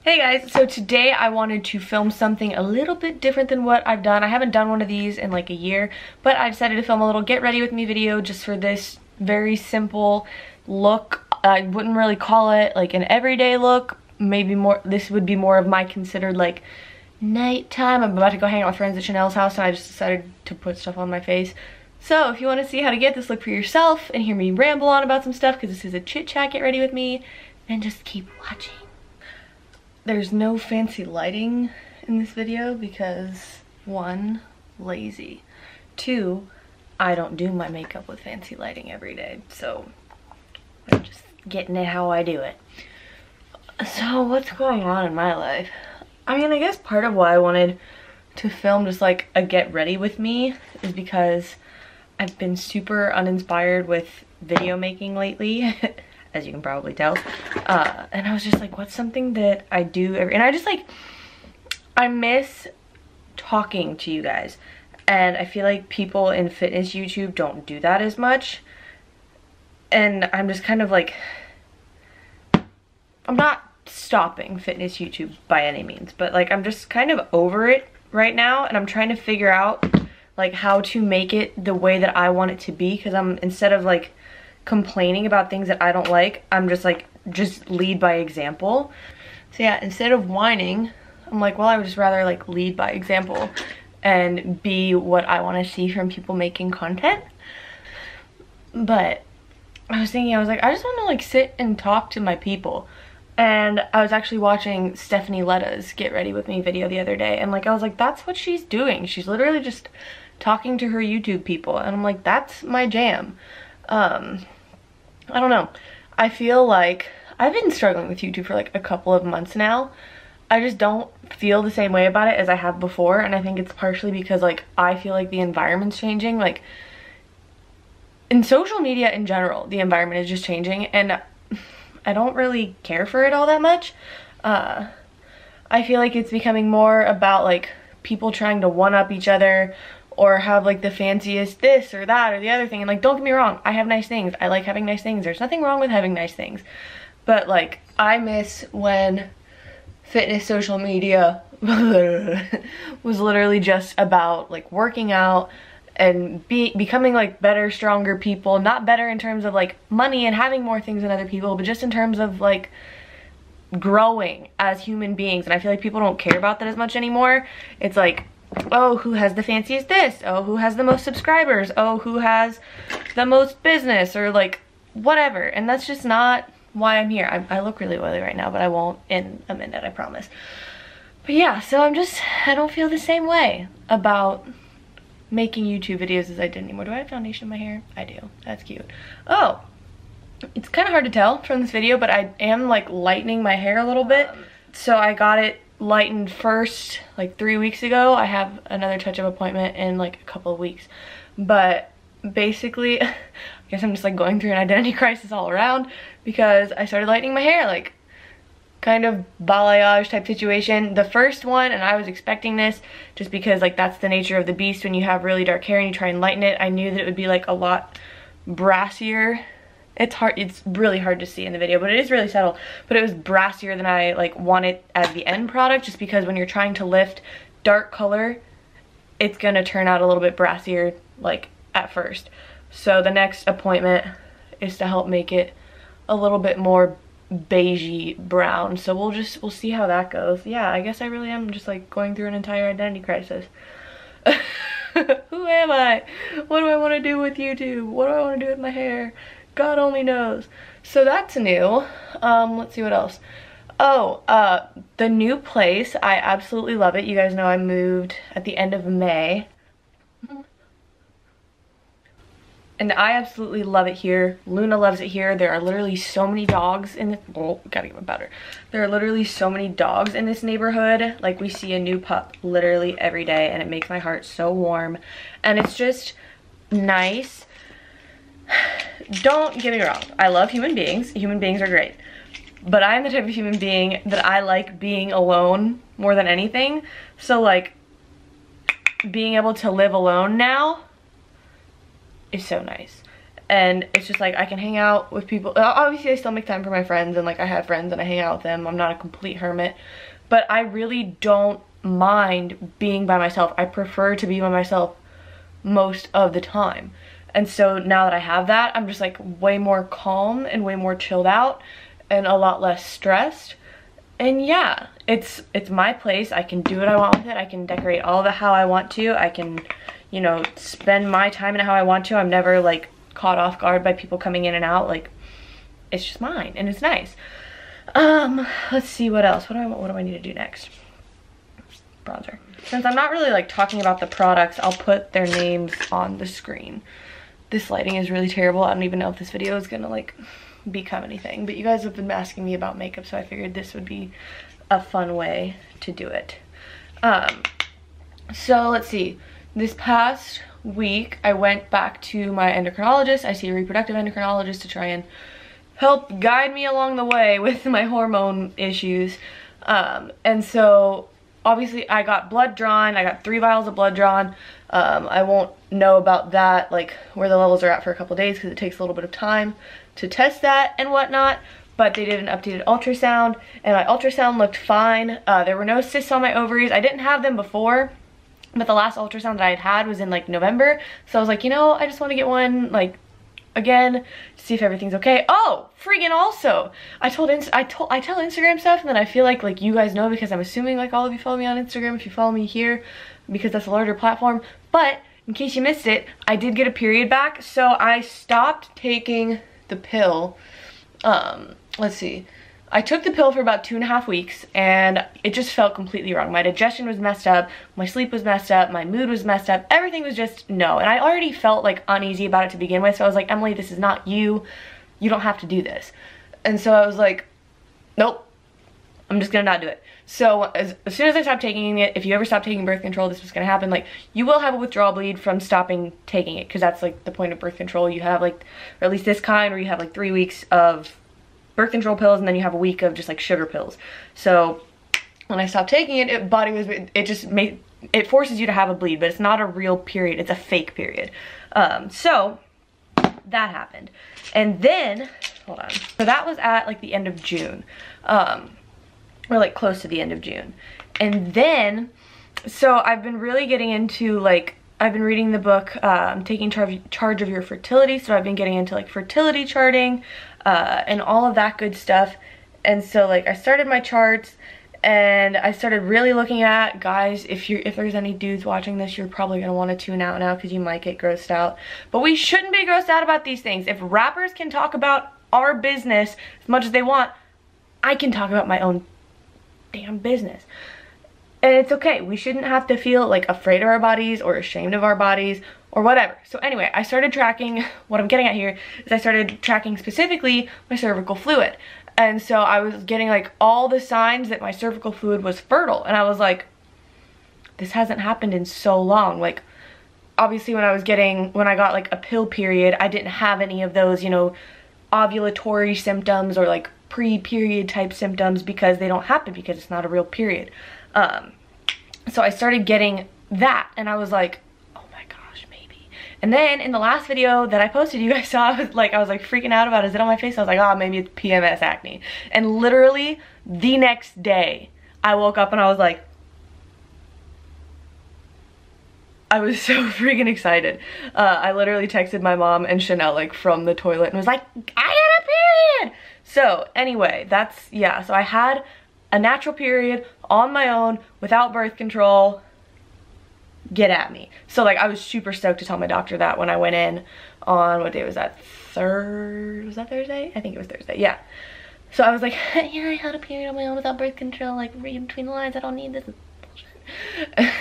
Hey guys, so today I wanted to film something a little bit different than what I've done. I haven't done one of these in like a year, but I decided to film a little get ready with me video just for this very simple look. I wouldn't really call it like an everyday look. Maybe more, this would be more of my considered like nighttime. I'm about to go hang out with friends at Chanel's house and I just decided to put stuff on my face. So if you want to see how to get this look for yourself and hear me ramble on about some stuff, because this is a chit chat get ready with me, then just keep watching. There's no fancy lighting in this video because 1, lazy. 2, I don't do my makeup with fancy lighting every day, so I'm just getting it how I do it. So what's going on in my life? I mean, I guess part of why I wanted to film just like a get ready with me is because I've been super uninspired with video making lately. As you can probably tell, and I was just like, what's something that I do and I just like, I miss talking to you guys, and I feel like people in fitness YouTube don't do that as much, and I'm just kind of like, I'm not stopping fitness YouTube by any means, but like I'm just kind of over it right now, and I'm trying to figure out like how to make it the way that I want it to be, because I'm, instead of like complaining about things that I don't like, I'm just like, just lead by example. So yeah, instead of whining, I'm like, well, I would just rather like lead by example and be what I want to see from people making content. But I was thinking, I was like, I just want to like sit and talk to my people. And I was actually watching Stephanie Letta's Get Ready With Me video the other day, and like I was like, that's what she's doing. She's literally just talking to her YouTube people, and I'm like, that's my jam. I don't know. I feel like I've been struggling with YouTube for like a couple of months now. I just don't feel the same way about it as I have before, and I think it's partially because like I feel like the environment's changing. Like in social media in general, the environment is just changing, and I don't really care for it all that much. I feel like it's becoming more about like people trying to one-up each other, or have like the fanciest this or that or the other thing. And like, don't get me wrong, I have nice things. I like having nice things. There's nothing wrong with having nice things. But like, I miss when fitness social media was literally just about like working out and becoming like better, stronger people. Not better in terms of like money and having more things than other people, but just in terms of like growing as human beings. And I feel like people don't care about that as much anymore. It's like, oh, who has the fanciest this? Oh, who has the most subscribers? Oh, who has the most business? Or like whatever. And that's just not why I'm here. I look really oily right now, but I won't in a minute, I promise. But yeah, so I don't feel the same way about making YouTube videos as I did anymore. Do I have foundation in my hair? I do. That's cute. Oh, it's kind of hard to tell from this video, but I am like lightening my hair a little bit. So I got it lightened first like 3 weeks ago. I have another touch-up appointment in like a couple of weeks, but basically I guess I'm just like going through an identity crisis all around, because I started lightening my hair, like kind of balayage type situation. The first one, and I was expecting this just because like that's the nature of the beast when you have really dark hair and you try and lighten it. I knew that it would be like a lot brassier. It's really hard to see in the video, but it is really subtle. But it was brassier than I like want it as the end product, just because when you're trying to lift dark color, it's gonna turn out a little bit brassier like at first. So the next appointment is to help make it a little bit more beigey brown. So we'll see how that goes. Yeah, I guess I really am just like going through an entire identity crisis. Who am I? What do I want to do with YouTube? What do I want to do with my hair? God only knows. So that's new. Let's see what else. Oh, the new place, I absolutely love it. You guys know I moved at the end of May. And I absolutely love it here. Luna loves it here. There are literally so many dogs in the, oh, gotta get better. There are literally so many dogs in this neighborhood. Like, we see a new pup literally every day, and it makes my heart so warm. And it's just nice. Don't get me wrong, I love human beings. Human beings are great. But I'm the type of human being that I like being alone more than anything. So like, being able to live alone now is so nice. and it's just like I can hang out with people. Obviously I still make time for my friends, and like I have friends and I hang out with them. I'm not a complete hermit, but I really don't mind being by myself. I prefer to be by myself most of the time. And so now that I have that, I'm just like way more calm and way more chilled out and a lot less stressed. And yeah, it's my place. I can do what I want with it. I can decorate all of it how I want to. I can, you know, spend my time in it how I want to. I'm never like caught off guard by people coming in and out. Like, it's just mine and it's nice. Let's see what else. What do I need to do next? Bronzer. Since I'm not really like talking about the products, I'll put their names on the screen. This lighting is really terrible. I don't even know if this video is gonna like become anything, but you guys have been asking me about makeup, so I figured this would be a fun way to do it. So let's see. This past week, I went back to my endocrinologist. I see a reproductive endocrinologist to try and help guide me along the way with my hormone issues. And so obviously I got blood drawn. I got 3 vials of blood drawn. I won't know about that, like where the levels are at, for a couple days, because it takes a little bit of time to test that and whatnot. But they did an updated ultrasound, and my ultrasound looked fine. There were no cysts on my ovaries. I didn't have them before, but the last ultrasound that I had was in like November. So I was like, you know, I just want to get one like again to see if everything's okay. Oh, freaking also, I tell Instagram stuff, and then I feel like you guys know, because I'm assuming like all of you follow me on Instagram if you follow me here, because that's a larger platform. But in case you missed it, I did get a period back, so I stopped taking the pill. Let's see. I took the pill for about 2.5 weeks, and it just felt completely wrong. My digestion was messed up, my sleep was messed up, my mood was messed up, everything was just no. And I already felt like uneasy about it to begin with, so I was like, Emily, this is not you. You don't have to do this. And so I was like, nope, I'm just gonna not do it. So as soon as I stopped taking it, if you ever stop taking birth control, this was gonna happen. Like, you will have a withdrawal bleed from stopping taking it, because that's like the point of birth control. You have like, or at least this kind, where you have like 3 weeks of birth control pills, and then you have a week of just like sugar pills. So when I stopped taking it, it forces you to have a bleed, but it's not a real period, it's a fake period. So that happened. And then, hold on. So that was at like the end of June, or like close to the end of June. And then, so I've been really getting into like, I've been reading the book, Taking Charge of Your Fertility. So I've been getting into like fertility charting, and all of that good stuff. And so like I started my charts, and I started really looking at, guys, if there's any dudes watching this, you're probably gonna want to tune out now, because you might get grossed out. But we shouldn't be grossed out about these things. If rappers can talk about our business as much as they want, I can talk about my own damn business. And it's okay. We shouldn't have to feel like afraid of our bodies or ashamed of our bodies or whatever. So anyway, I started tracking, what I'm getting at here is I started tracking specifically my cervical fluid. And so I was getting like all the signs that my cervical fluid was fertile. And I was like, this hasn't happened in so long. Like, obviously when I got like a pill period, I didn't have any of those, you know, ovulatory symptoms or like pre-period type symptoms, because they don't happen, because it's not a real period. So I started getting that, and I was like, oh my gosh, maybe. And then in the last video that I posted, you guys saw, I was like freaking out about, is it on my face? I was like, oh, maybe it's PMS acne. And literally the next day I woke up and I was like, I was so freaking excited. I literally texted my mom and Chanel like from the toilet and was like, I had a period. So anyway, that's, yeah, so I had a natural period on my own without birth control. Get at me. So like I was super stoked to tell my doctor that when I went in on, what day was that? Was that Thursday? I think it was Thursday, yeah. So I was like, yeah, I had a period on my own without birth control, like read between the lines, I don't need this bullshit.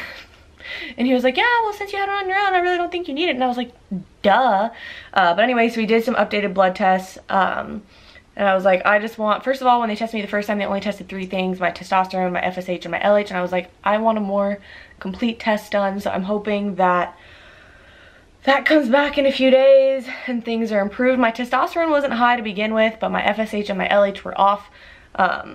And he was like, yeah, well, since you had it on your own, I really don't think you need it. And I was like, duh. But anyway, so we did some updated blood tests. And I was like, I just want, first of all, when they tested me the first time, they only tested 3 things, my testosterone, my FSH, and my LH. And I was like, I want a more complete test done. So I'm hoping that that comes back in a few days and things are improved. My testosterone wasn't high to begin with, but my FSH and my LH were off,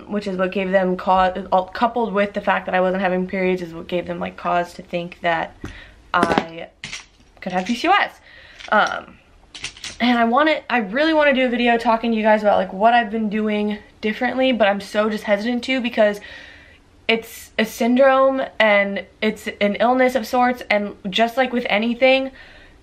which is what gave them cause, coupled with the fact that I wasn't having periods, is what gave them like cause to think that I could have PCOS. And I really want to do a video talking to you guys about like what I've been doing differently, but I'm so just hesitant to because it's a syndrome and it's an illness of sorts, and just like with anything,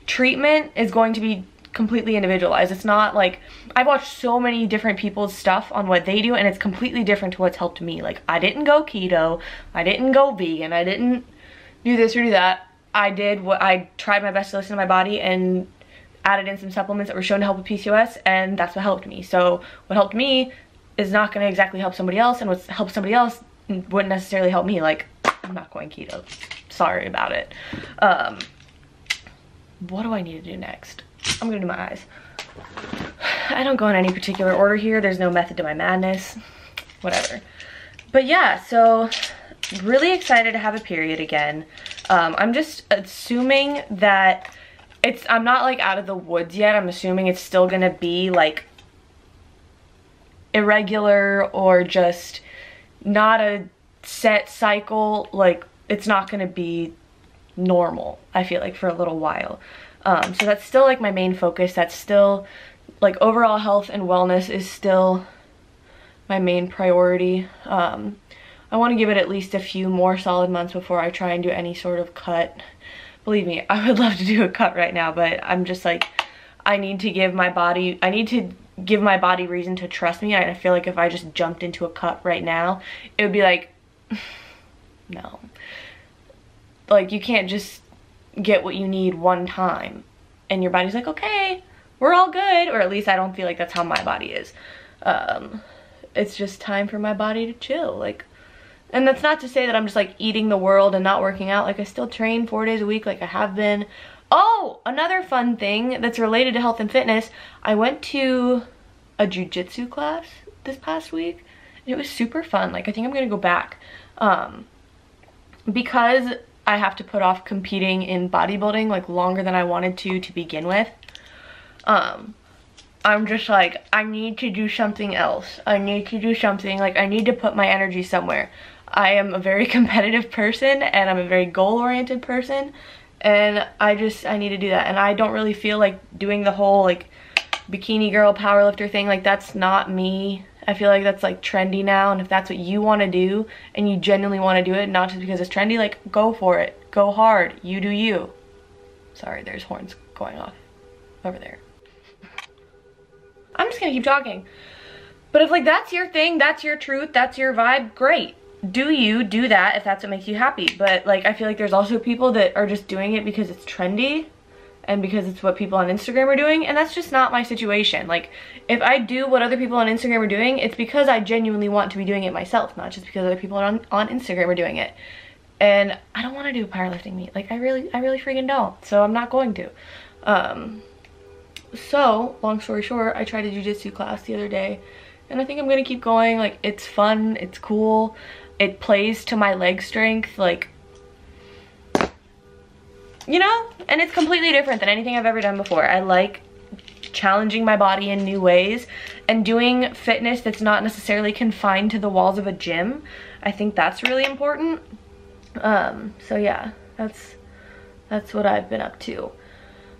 treatment is going to be completely individualized. It's not like, I've watched so many different people's stuff on what they do, and it's completely different to what's helped me. Like, I didn't go keto, I didn't go vegan, I didn't do this or do that. I tried my best to listen to my body and added in some supplements that were shown to help with PCOS, and that's what helped me. So what helped me is not going to exactly help somebody else, and what helps somebody else wouldn't necessarily help me. Like, I'm not going keto. Sorry about it. What do I need to do next? I'm gonna do my eyes. I don't go in any particular order here. There's no method to my madness. Whatever. But yeah, so really excited to have a period again. I'm just assuming that I'm not like out of the woods yet. I'm assuming it's still gonna be like irregular or just not a set cycle. Like, it's not gonna be normal, I feel like, for a little while. So that's still like my main focus. That's still like overall health and wellness is still my main priority. I want to give it at least a few more solid months before I try and do any sort of cut. Believe me, I would love to do a cut right now, but I'm just like, I need to give my body reason to trust me. I feel like if I just jumped into a cut right now, it would be like, no. Like, you can't just get what you need one time and your body's like, okay, we're all good. Or at least I don't feel like that's how my body is. It's just time for my body to chill. Like, and that's not to say that I'm just like eating the world and not working out. Like, I still train 4 days a week like I have been. Oh, another fun thing that's related to health and fitness. I went to a jiu-jitsu class this past week and it was super fun. Like, I think I'm gonna go back. Because I have to put off competing in bodybuilding like longer than I wanted to begin with. I'm just like, I need to do something else. I need to do something, like I need to put my energy somewhere. I am a very competitive person and I'm a very goal-oriented person, and I need to do that. And I don't really feel like doing the whole like bikini girl powerlifter thing. Like, that's not me. I feel like that's like trendy now, and if that's what you want to do and you genuinely want to do it, not just because it's trendy, like, go for it. Go hard. You do you. Sorry, there's horns going off over there. I'm just gonna keep talking. But if like that's your thing, that's your truth, that's your vibe, great. Do you do that if that's what makes you happy. But like, I feel like there's also people that are just doing it because it's trendy and because it's what people on Instagram are doing, and that's just not my situation. Like, if I do what other people on Instagram are doing, it's because I genuinely want to be doing it myself, not just because other people on Instagram are doing it. And I don't want to do a powerlifting meet. Like, I really freaking don't. So I'm not going to. So long story short, I tried a jiu-jitsu class the other day, and I think I'm gonna keep going. Like, it's fun, it's cool, it plays to my leg strength, like, you know, and it's completely different than anything I've ever done before. I like challenging my body in new ways and doing fitness that's not necessarily confined to the walls of a gym. I think that's really important. So yeah, that's what I've been up to.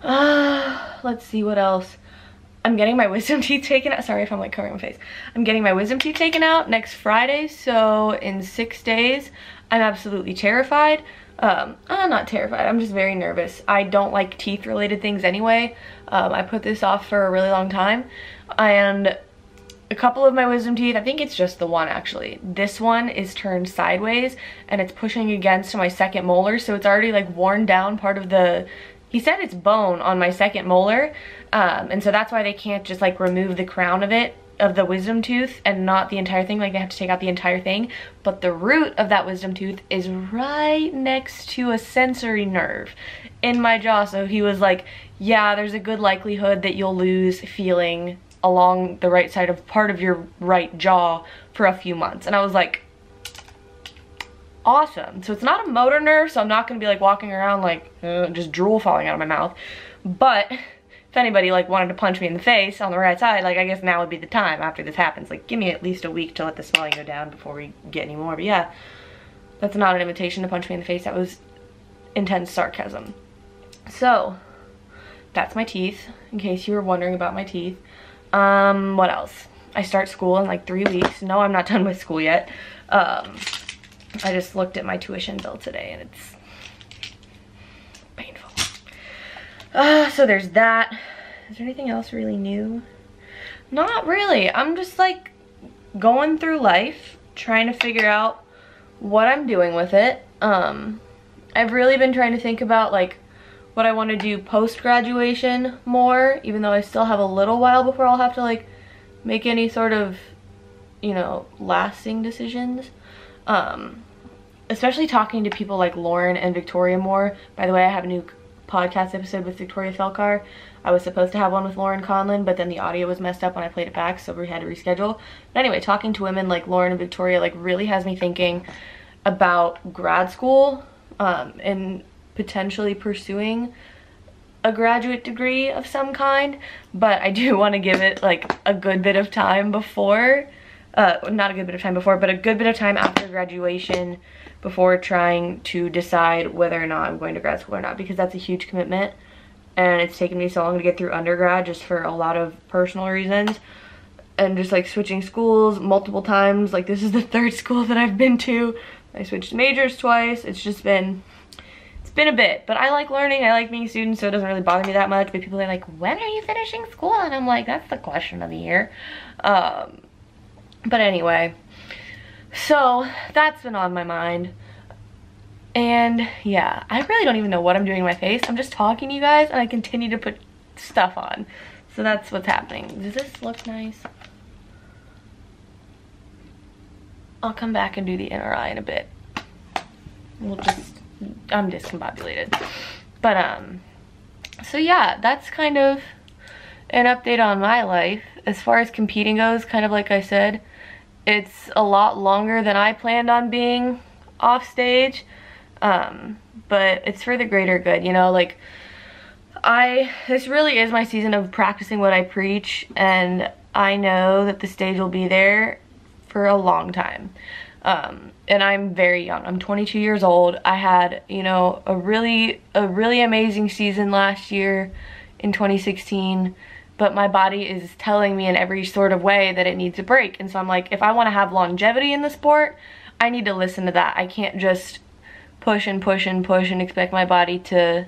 Let's see what else. I'm getting my wisdom teeth taken out. Sorry if I'm like covering my face. I'm getting my wisdom teeth taken out next Friday, so in 6 days. I'm absolutely terrified. I'm not terrified, I'm just very nervous. I don't like teeth related things anyway. I put this off for a really long time, and a couple of my wisdom teeth, I think it's just the one actually. This one is turned sideways and it's pushing against my second molar, so it's already like worn down part of the, he said it's bone on my second molar, and so that's why they can't just like remove the crown of it, of the wisdom tooth, and not the entire thing. Like, they have to take out the entire thing. But the root of that wisdom tooth is right next to a sensory nerve in my jaw. So he was like, yeah, there's a good likelihood that you'll lose feeling along the right side of part of your right jaw for a few months. And I was like, awesome. So it's not a motor nerve, so I'm not gonna be like walking around like just drool falling out of my mouth. But if anybody like wanted to punch me in the face on the right side, like, I guess now would be the time after this happens. Like, give me at least a week to let the swelling go down before we get any more. But yeah, that's not an invitation to punch me in the face. That was intense sarcasm. So that's my teeth, in case you were wondering about my teeth. What else? I start school in like 3 weeks. No, I'm not done with school yet. I just looked at my tuition bill today and it's painful. So there's that. Is there anything else really new? Not really. I'm just like going through life, trying to figure out what I'm doing with it. I've really been trying to think about like what I want to do post-graduation more, even though I still have a little while before I'll have to like make any sort of, you know, lasting decisions. Especially talking to people like Lauren and Victoria more. By the way, I have a new podcast episode with Victoria Felkar. I was supposed to have one with Lauren Conlon, but then the audio was messed up when I played it back, so we had to reschedule. But anyway, talking to women like Lauren and Victoria like really has me thinking about grad school, and potentially pursuing a graduate degree of some kind. But I do want to give it like a good bit of time before, not a good bit of time before, but a good bit of time after graduation before trying to decide whether or not I'm going to grad school or not, because that's a huge commitment and it's taken me so long to get through undergrad just for a lot of personal reasons, and just like switching schools multiple times. Like this is the 3rd school that I've been to. I switched majors twice. It's been a bit, but I like learning. I like being a student, so it doesn't really bother me that much. But people are like, when are you finishing school? And I'm like, that's the question of the year. But anyway, so that's been on my mind. And yeah, I really don't even know what I'm doing to my face. I'm just talking to you guys and I continue to put stuff on. So that's what's happening. Does this look nice? I'll come back and do the inner eye in a bit. I'm discombobulated. But so yeah, that's kind of an update on my life. As far as competing goes, kind of like I said, it's a lot longer than I planned on being off stage. But it's for the greater good, you know, like this really is my season of practicing what I preach, and I know that the stage will be there for a long time. And I'm very young. I'm 22 years old. I had, you know, a really amazing season last year in 2016, but my body is telling me in every sort of way that it needs a break. And so I'm like, if I want to have longevity in the sport, I need to listen to that. I can't just push and push and push and expect my body to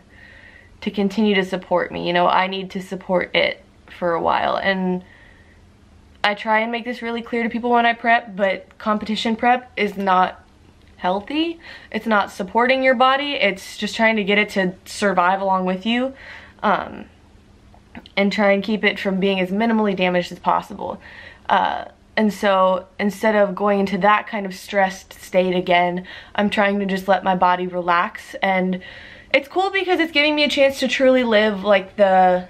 continue to support me. You know, I need to support it for a while. And I try and make this really clear to people when I prep, but competition prep is not healthy. It's not supporting your body. It's just trying to get it to survive along with you, and try and keep it from being as minimally damaged as possible. And so instead of going into that kind of stressed state again, I'm trying to just let my body relax. And it's cool because it's giving me a chance to truly live like the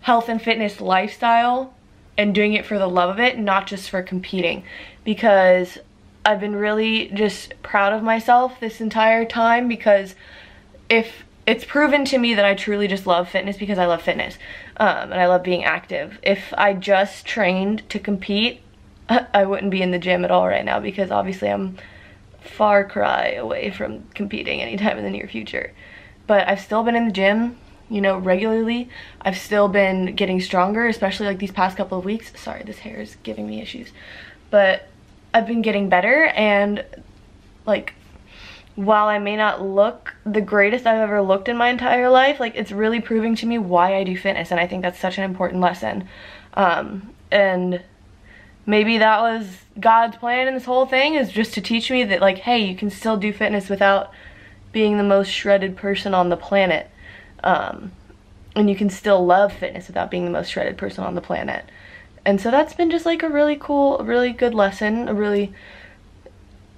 health and fitness lifestyle, and doing it for the love of it, not just for competing. Because I've been really just proud of myself this entire time, because if it's proven to me that I truly just love fitness because I love fitness, and I love being active. If I just trained to compete, I wouldn't be in the gym at all right now, because obviously I'm far cry away from competing anytime in the near future. But I've still been in the gym, you know, regularly. I've still been getting stronger, especially like these past couple of weeks. Sorry, this hair is giving me issues. But I've been getting better, and like, while I may not look the greatest I've ever looked in my entire life, like, it's really proving to me why I do fitness, and I think that's such an important lesson. And maybe that was God's plan in this whole thing, is just to teach me that, like, hey, you can still do fitness without being the most shredded person on the planet. And you can still love fitness without being the most shredded person on the planet. And so that's been just like a really cool, really good lesson.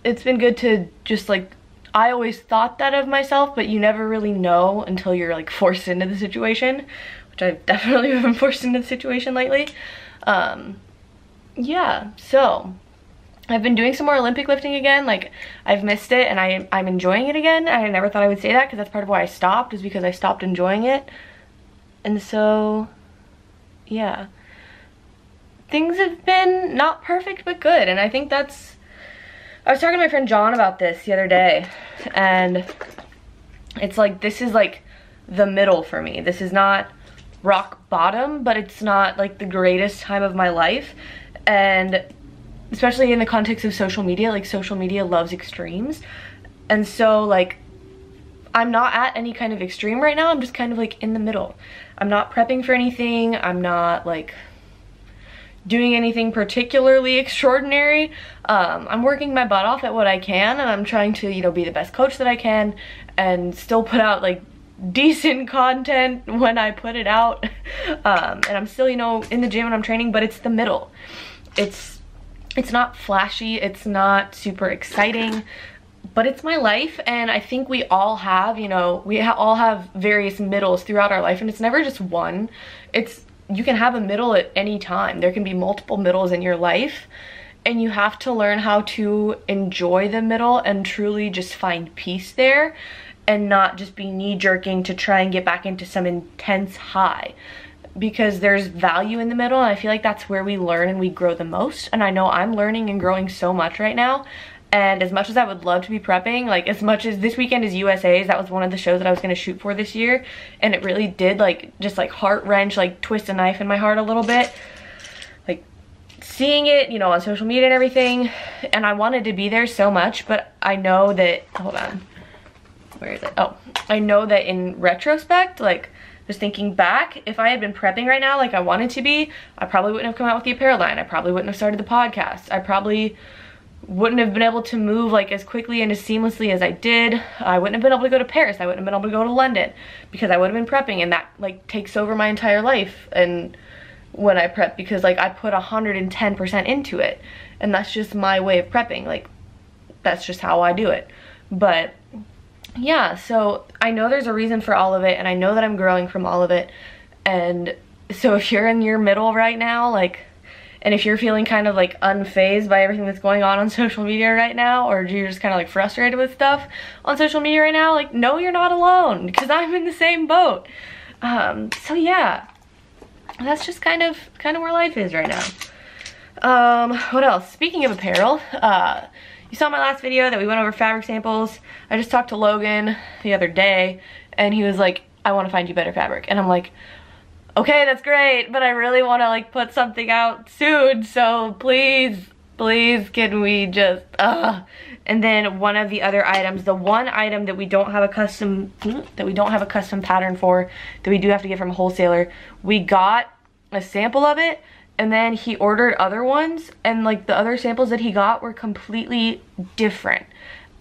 It's been good to just like, I always thought that of myself, but you never really know until you're like forced into the situation, which I've definitely been forced into the situation lately. Yeah, so I've been doing some more Olympic lifting again. Like, I've missed it and I'm enjoying it again. I never thought I would say that, because that's part of why I stopped, is because I stopped enjoying it. And so, yeah. Things have been not perfect, but good. And I think that's, I was talking to my friend John about this the other day, and it's like, this is like the middle for me. This is not rock bottom, but it's not like the greatest time of my life. And especially in the context of social media, like social media loves extremes. And so like I'm not at any kind of extreme right now. I'm just kind of like in the middle. I'm not prepping for anything. I'm not like doing anything particularly extraordinary. I'm working my butt off at what I can, and I'm trying to, you know, be the best coach that I can and still put out like decent content when I put it out. And I'm still, you know, in the gym and I'm training, but it's the middle. It's not flashy, it's not super exciting, but it's my life. And I think we all have, you know, all have various middles throughout our life, and it's never just one. You can have a middle at any time. There can be multiple middles in your life, and you have to learn how to enjoy the middle and truly just find peace there, and not just be knee-jerking to try and get back into some intense high, because there's value in the middle. And I feel like that's where we learn and we grow the most. And I know I'm learning and growing so much right now. And as much as I would love to be prepping, like as much as this weekend is USA's, that was one of the shows that I was going to shoot for this year, and it really did like just like heart wrench, like twist a knife in my heart a little bit, like seeing it, you know, on social media and everything. And I wanted to be there so much, but I know that, hold on, where is it? Oh, I know that in retrospect, like just thinking back, if I had been prepping right now like I wanted to be, I probably wouldn't have come out with the apparel line. I probably wouldn't have started the podcast. I probably wouldn't have been able to move like as quickly and as seamlessly as I did. I wouldn't have been able to go to Paris. I wouldn't have been able to go to London, because I would have been prepping, and that like takes over my entire life. And when I prep, because like I put 110% into it, and that's just my way of prepping. Like that's just how I do it. But yeah, so I know there's a reason for all of it, and I know that I'm growing from all of it. And so if you're in your middle right now, like, and if you're feeling kind of like unfazed by everything that's going on social media right now, or you're just kind of like frustrated with stuff on social media right now, like, no, you're not alone, because I'm in the same boat. So yeah, that's just kind of where life is right now. What else? Speaking of apparel, you saw my last video that we went over fabric samples. I just talked to Logan the other day, and he was like, I want to find you better fabric. And I'm like, okay, that's great, but I really want to like put something out soon, so please can we just And then one of the other items, the one item that we don't have a custom pattern for, that we do have to get from a wholesaler, we got a sample of it, and then he ordered other ones, and like the other samples that he got were completely different.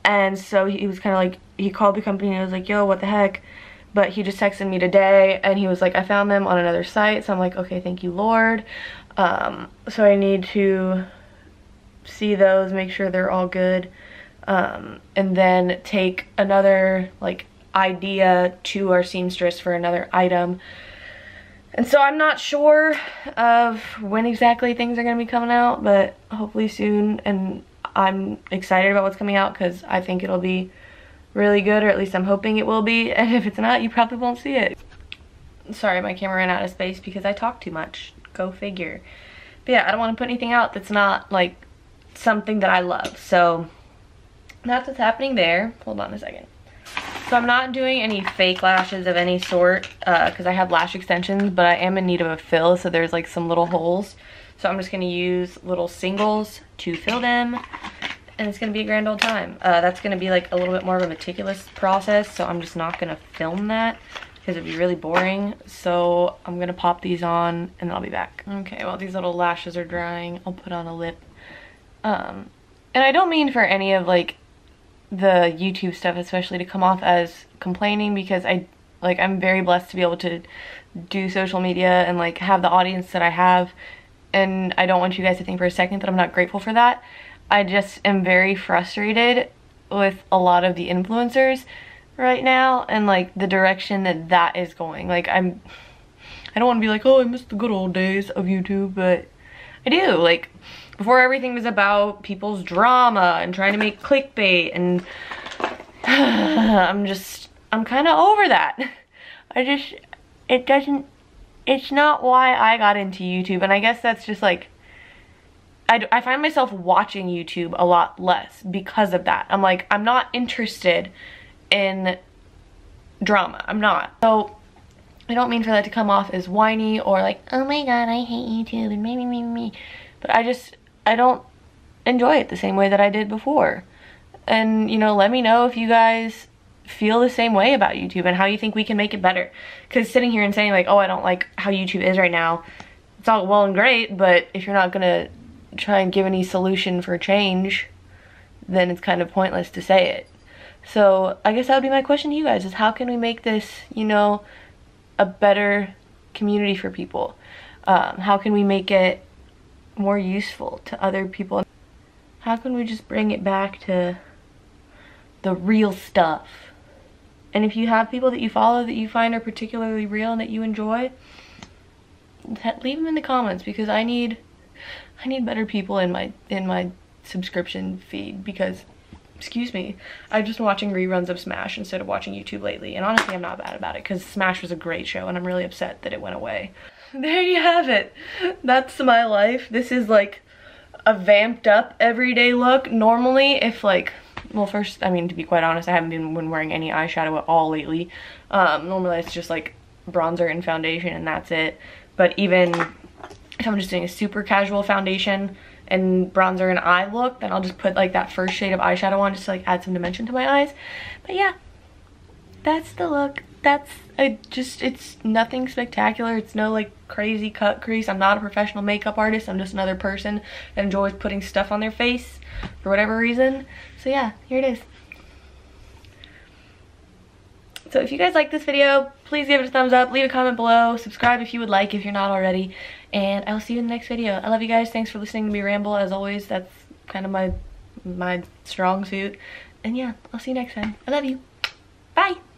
And so he was kind of like, he called the company and was like, yo, what the heck? But he just texted me today, and he was like, I found them on another site. So I'm like, okay, thank you, Lord. So I need to see those, make sure they're all good, and then take another like idea to our seamstress for another item. And so I'm not sure of when exactly things are going to be coming out, but hopefully soon. And I'm excited about what's coming out, because I think it'll be really good, or at least I'm hoping it will be. And if it's not, you probably won't see it. Sorry, my camera ran out of space because I talk too much. Go figure. But yeah, I don't want to put anything out that's not like something that I love. So that's what's happening there. Hold on a second. So I'm not doing any fake lashes of any sort, because I have lash extensions, but I am in need of a fill, so there's like some little holes. So I'm just going to use little singles to fill them, and it's going to be a grand old time. That's going to be like a little bit more of a meticulous process, so I'm just not going to film that because it'd be really boring. So I'm going to pop these on, and then I'll be back. Okay, well, these little lashes are drying. I'll put on a lip. And I don't mean for any of like the YouTube stuff especially to come off as complaining, because I'm very blessed to be able to do social media and like have the audience that I have, and I don't want you guys to think for a second that I'm not grateful for that. I just am very frustrated with a lot of the influencers right now, and like the direction that is going. Like I don't want to be like, oh, I miss the good old days of YouTube, but I do. Like, before, everything was about people's drama and trying to make clickbait, and I'm kind of over that. It's not why I got into YouTube, and I guess that's just like, I find myself watching YouTube a lot less because of that. I'm like, I'm not interested in drama. I'm not. So I don't mean for that to come off as whiny or like, oh my god, I hate YouTube and me. But I don't enjoy it the same way that I did before. And, you know, let me know if you guys feel the same way about YouTube and how you think we can make it better. Because sitting here and saying like, oh, I don't like how YouTube is right now, it's all well and great, but if you're not gonna try and give any solution for change, then it's kind of pointless to say it. So I guess that would be my question to you guys, is how can we make this, you know, a better community for people? How can we make it more useful to other people? How can we just bring it back to the real stuff? And if you have people that you follow that you find are particularly real and that you enjoy, leave them in the comments, because I need better people in my subscription feed, because, excuse me, I've just been watching reruns of Smash instead of watching YouTube lately, and honestly I'm not bad about it because Smash was a great show and I'm really upset that it went away. There you have it. That's my life. This is like a vamped up everyday look. Normally, if like, well, first, I mean, to be quite honest, I haven't been wearing any eyeshadow at all lately. Normally it's just like bronzer and foundation and that's it. But even if I'm just doing a super casual foundation and bronzer and eye look, then I'll just put like that first shade of eyeshadow on just to like add some dimension to my eyes. But yeah, that's the look. That's it's nothing spectacular. It's no like crazy cut crease. I'm not a professional makeup artist. I'm just another person that enjoys putting stuff on their face for whatever reason. So yeah, here it is. So if you guys like this video, please give it a thumbs up, leave a comment below, subscribe if you would like if you're not already, and I'll see you in the next video. I love you guys. Thanks for listening to me ramble. As always, that's kind of my strong suit. And yeah, I'll see you next time. I love you. Bye.